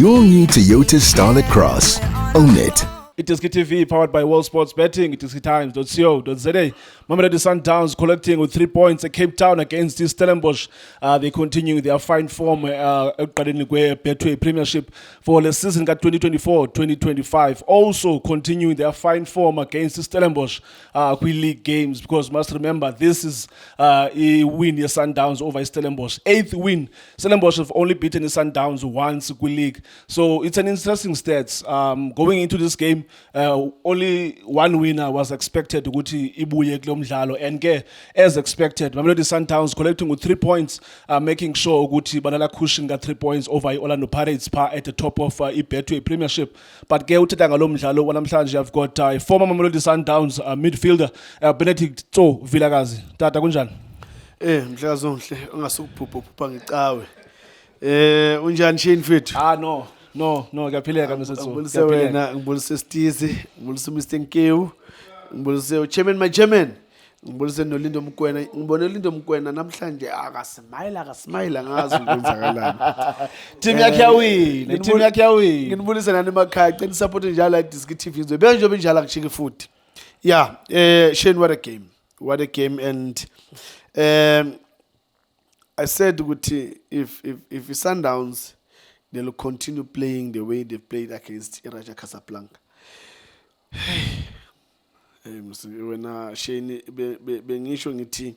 your new Toyota Starlet Cross. Own it. iDiskiTV powered by World Sports Betting, iDiskiTimes.co.za. Mamelodi Sundowns collecting with 3 points at Cape Town against the Stellenbosch. They continue their fine form at Betway Premiership for the season 2024-2025. Also continuing their fine form against the Stellenbosch league games, because must remember this is a win the Sundowns over Stellenbosch. 8th win. Stellenbosch have only beaten the Sundowns once league. So it's an interesting stats. Going into this game, only one winner was expected ukuthi ibuye kulo mdlalo, and as expected Mamelodi Sundowns collecting with 3 points, making sure ukuthi banala cushion got 3 points over Orlando Pirates at the top of Betway Premiership. But uthetha ngalo mdlalo wanamhlanje I've got former Mamelodi Sundowns midfielder Benedict Tso Vilakazi. Tata kunjani? Mhlakazi onhle ungasukuphupha ngicawe. Unjani Shane mfethu? No, ngiyaphileka msithu. Ngibulise wena, ngibulise Stizi, ngibulise Mr Nkewu, ngibulise Chairman my Chairman, ngibulise noLindo Mkwena. Ngibone uLindo Mkwena namhlanje akasmile ngazi ukwenzakalani. Team yakhe yawina, Ngibulise nani emakhaya, cela support njalo iDiskiTV izwe. Benjobe njalo akuchike futhi. Yeah, Shane, what a game, and I said ukuthi if Sundowns they'll continue playing the way they played against Raja Casablanca. When Shane bengisho ngithi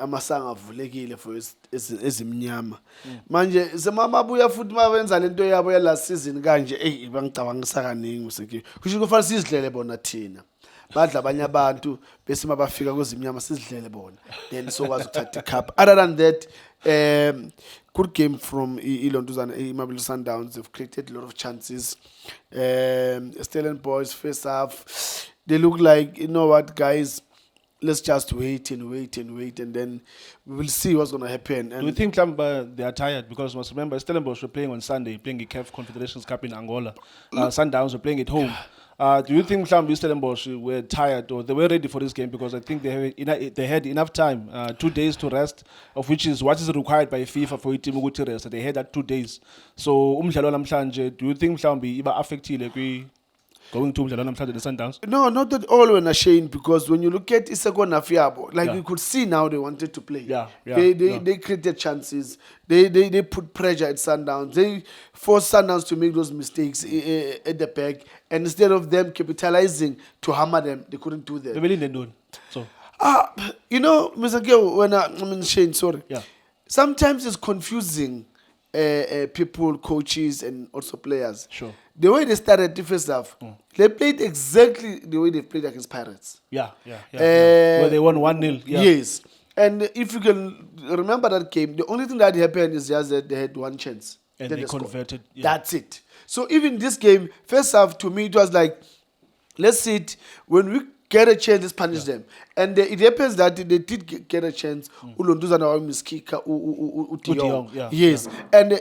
amasanga avulekile for ezimnyama. Manje semababuya futhi mabenza lento yabo ya last season kanje bangicabangisa kaningi mseki. Kusho kufanele sizidlele bona thina. Badla abanye abantu bese mabafika kwezimnyama sizidlele bona. Then sokwazi ukuthatha cup. Other than that, good game from Ilontuzana, Mamelodi Sundowns. They've created a lot of chances. Stellenbosch first half, they look like, you know what, guys, let's just wait, and then we will see what's going to happen. And do you think they are tired? Because must remember, Stellenbosch were playing on Sunday, playing the CAF Confederations Cup in Angola. Sundowns were playing at home. Do you think Stellenbosch were tired, or they were ready for this game? Because I think they had enough time, 2 days to rest, of which is what is required by FIFA for a team to rest. They had that 2 days. So do you think iba affected going to the Sundowns? No, not at all, when Shane, because when you look at second half, like you could see now they wanted to play. They created chances. They put pressure at Sundowns. They forced Sundowns to make those mistakes at the back, and instead of them capitalizing to hammer them, they couldn't do that. They really didn't do it. So you know, Mr. Gil, Shane, sorry. Yeah. Sometimes it's confusing. People, coaches, and also players. Sure. The way they started the first half, they played exactly the way they played against Pirates. Yeah. Where they won 1-0. Yeah. Yes. And if you can remember that game, the only thing that happened is just that they had one chance. And they converted. Yeah. That's it. So even this game, first half, to me, it was like, let's see it. When we get a chance, let's punish them. And it happens that they did get a chance. Yes. And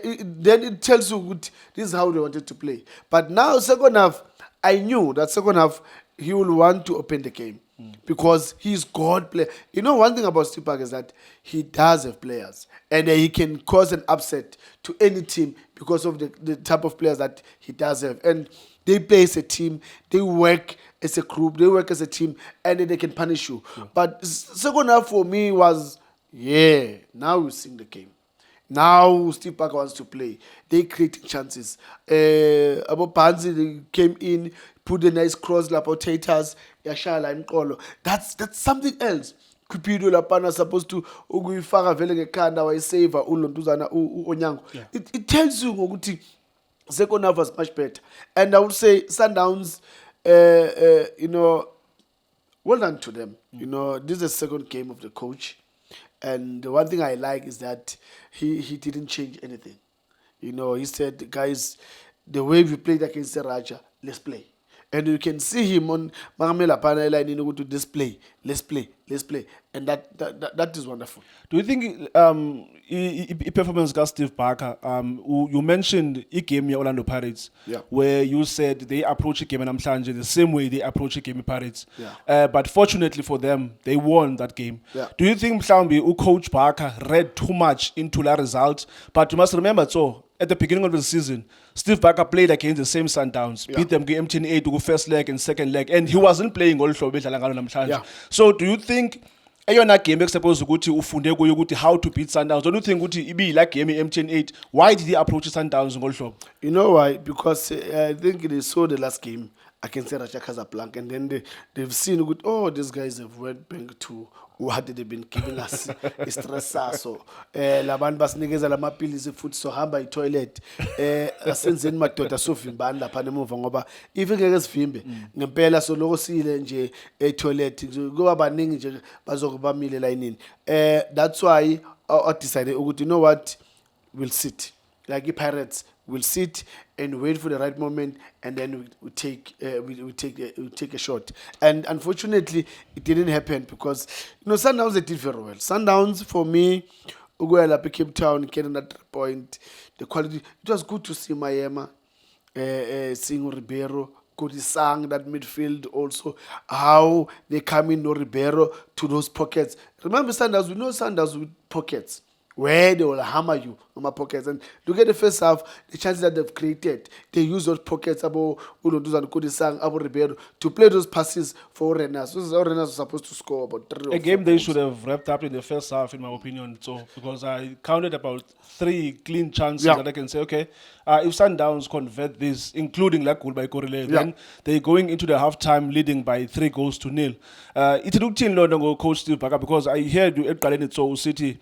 then it tells you this is how they wanted to play. But now, second half, I knew that second half, he will want to open the game. Because he's God player. You know, one thing about Steve Parker is that he does have players. And he can cause an upset to any team because of the type of players that he does have. And they play as a team. They work as a group. They work as a team. And then they can punish you. Yeah. But second half for me was, now we're seeing the game. Now Steve Parker wants to play. They create chances. Abo Panzi, they came in, put a nice cross, Lapotators, Yashala and Kolo. That's something else. Cupido Lapana supposed to Uguifara Velegekanda or Saver Ulonduzana Onyango. It tells you Moguti second half was much better. And I would say Sundowns, well done to them. You know, this is the second game of the coach. And the one thing I like is that he didn't change anything. You know, he said, guys, the way we played against the Raja, let's play. And you can see him on Magamela Panela and to display. Let's play. And that is wonderful. Do you think performance got Steve Parker? You mentioned a game here Orlando Pirates, where you said they approach a game in Amhlanje the same way they approach a game in Pirates. But fortunately for them, they won that game. Do you think Coach Parker read too much into that result? But you must remember, at the beginning of the season, Steve Barker played against the same Sundowns, beat them MTN8 to go first leg and second leg, and he wasn't playing all hlobo edlala ngalo namhlanje. Yeah. So do you think eyona game exupposed ukuthi ufunde kuyo ukuthi how to beat Sundowns? Don't you think ukuthi ibi la game MTN8? Why did he approach Sundowns ngolo hlobo? You know why? Because I think they saw the last game against Raja Casablanca, and then they've seen, oh, these guys have went back to what they've been giving us stress. So, laban basinikeza lamapilisi futhi so hamba itoilet asenzeni madoda sovimbani lapha nemuva ngoba if ngeke sivimbe ngempela so lokho sile nje etoilet kuba baningi nje bazokubamile layinini. That's why I decided ukuthi, you know what, we'll sit like Pirates will sit and wait for the right moment, and then we take a shot. And unfortunately, it didn't happen because Sundowns, they did very well. Sundowns, for me, Uguela Cape Town getting that point, the quality. It was good to see Mayema, seeing Ribeiro. Good sang that midfield also, how they come in, no Ribeiro, to those pockets. Remember Sundowns, we know Sundowns with pockets, where they will hammer you on my pockets. And look at the first half, the chances that they've created. They use those pockets about Kodisang, about Ribeiro to play those passes for Renas. So Renas was supposed to score about 3 A game they should have wrapped up in the first half, in my opinion. So because I counted about 3 clean chances that I can say, okay, if Sundowns convert this, including that goal by Korele, then they're going into the halftime leading by 3-0. It's a London coach Steve Barker, because I heard you at Tso City.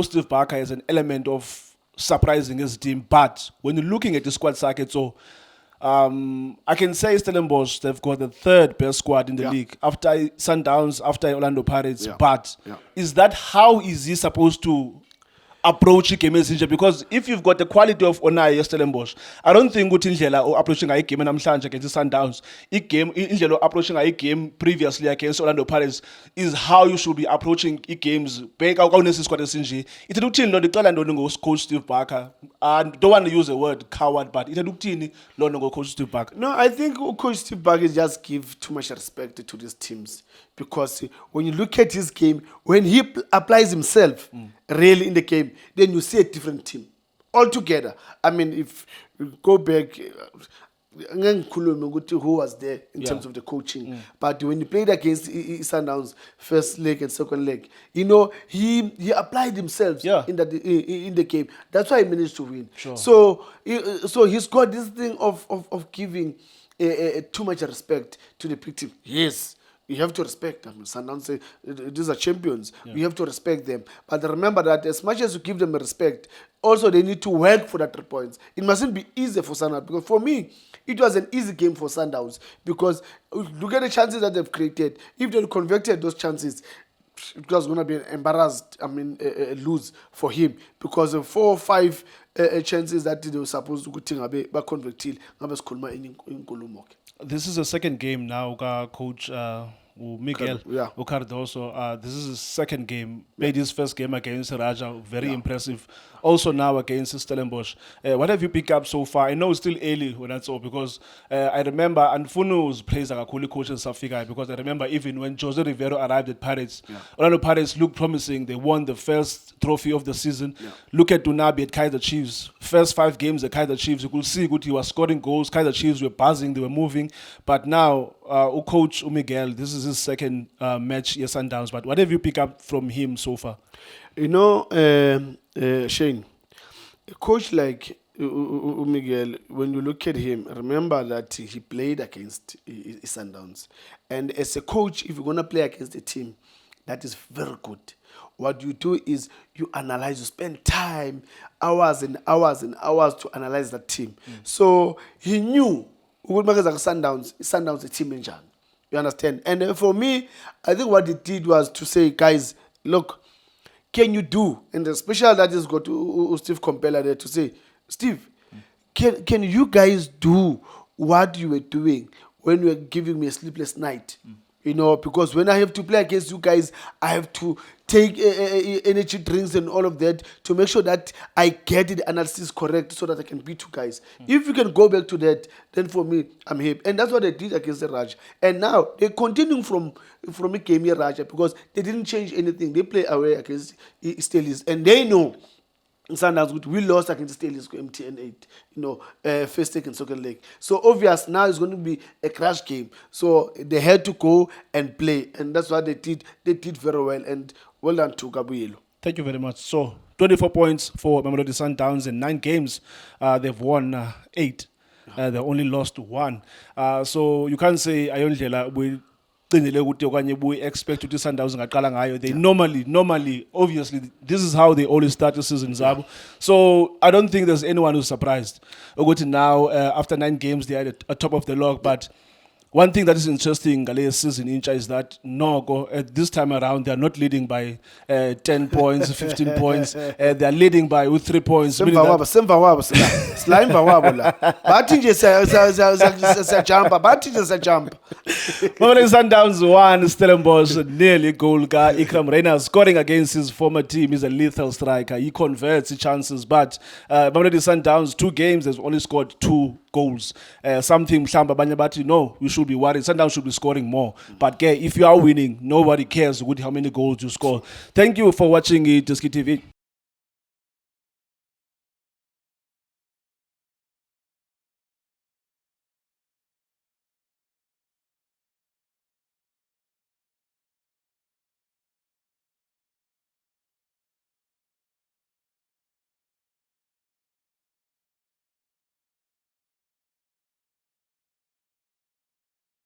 Steve Barker has an element of surprising his team, but when you're looking at the squad circuit, so I can say Stellenbosch, they've got the 3rd best squad in the league after Sundowns, after Orlando Pirates. But is that how is he supposed to approach game messenger? Because if you've got the quality of Onai Stellenbosch, I don't think good indlela or approaching a game namhlanje against Sundowns, a game indlela approaching a game previously against Orlando Pirates is how you should be approaching games. Beka ukaunesi squad esinje. Ithulukuthini lo ndicela ntoni ngo coach Steve Barker. I don't want to use the word coward, but ithulukuthini lo ngo coach Steve Barker. No, I think coach Steve Barker just give too much respect to these teams, because when you look at his game, when he applies himself really in the game, then you see a different team altogether. I mean, if you go back, who was there in terms of the coaching, but when he played against Sundowns first leg and second leg, he applied himself in the game. That's why he managed to win. Sure. So he's got this thing of giving too much respect to the big team. Yes. You have to respect them. Sundowns say these are champions. You have to respect them. But remember that as much as you give them respect, also they need to work for that 3 points. It mustn't be easy for Sundowns, because for me, it was an easy game for Sundowns, because look at the chances that they've created. If they converted those chances, it was going to be an embarrassed, lose for him, because of 4 or 5 chances that they were supposed to convert. This is the second game now, Coach Miguel Cardoso. This is his second game. Made his first game against Raja, very impressive. Also now against Stellenbosch. What have you picked up so far? I know it's still early when that's all, because I remember Anfunu's plays like a cool coach in Safika, because I remember even when Jose Rivero arrived at Pirates, Orlando Pirates looked promising. They won the first trophy of the season. Look at Dunabi at Kaizer Chiefs. First 5 games at Kaizer Chiefs, you could see good, he was scoring goals. Kaizer Chiefs were buzzing, they were moving. But now, Coach Miguel, this is his second match, Sundowns. But what have you picked up from him so far? Shane, a coach like Miguel, when you look at him, remember that he played against Sundowns. And as a coach, if you're going to play against a team that is very good, what you do is you analyze, you spend time, hours and hours and hours to analyze that team. So he knew Sundowns a team in Jan. You understand? And for me, I think what he did was to say, guys, look, can you do? And the special that is got to Steve Compella there to say, Steve, can you guys do what you were doing when you were giving me a sleepless night? Because when I have to play against you guys, I have to take energy drinks and all of that to make sure that I get the analysis correct so that I can beat you guys. If you can go back to that, then for me, I'm happy. And that's what they did against the Raj. And now they're continuing from a game here, Raja, because they didn't change anything. They play away against Stellis, and they know Sundowns, we lost against Stellenbosch MTN8, first take and second leg. So obvious now it's going to be a crash game. So they had to go and play, and that's what they did. They did very well, and well done to Gabrielo. Thank you very much. So 24 points for Mamelodi Sundowns in 9 games. They've won 8. They only lost 1. So you can't say Ayondlela we expect to Sundowns ngaqala ngayo. They normally, obviously, this is how they always start the season, Zabo. So I don't think there's anyone who's surprised. Ukuthi now, after 9 games, they are at top of the log. But one thing that is interesting, Gale's season incha, is that at this time around, they are not leading by 10 points, 15 points. They are leading by 3 points. Bathi nje siyajumpa. Mamelodi Sundowns won, Stellenbosch nearly goal. Ikram Reina scoring against his former team. He's a lethal striker. He converts chances, but Mamelodi Sundowns 2 games has only scored 2 goals. Something mhlamba abanye bathi no, we should be worried. Sundowns should be scoring more. But if you are winning, nobody cares how many goals you score. Thank you for watching iDiski TV.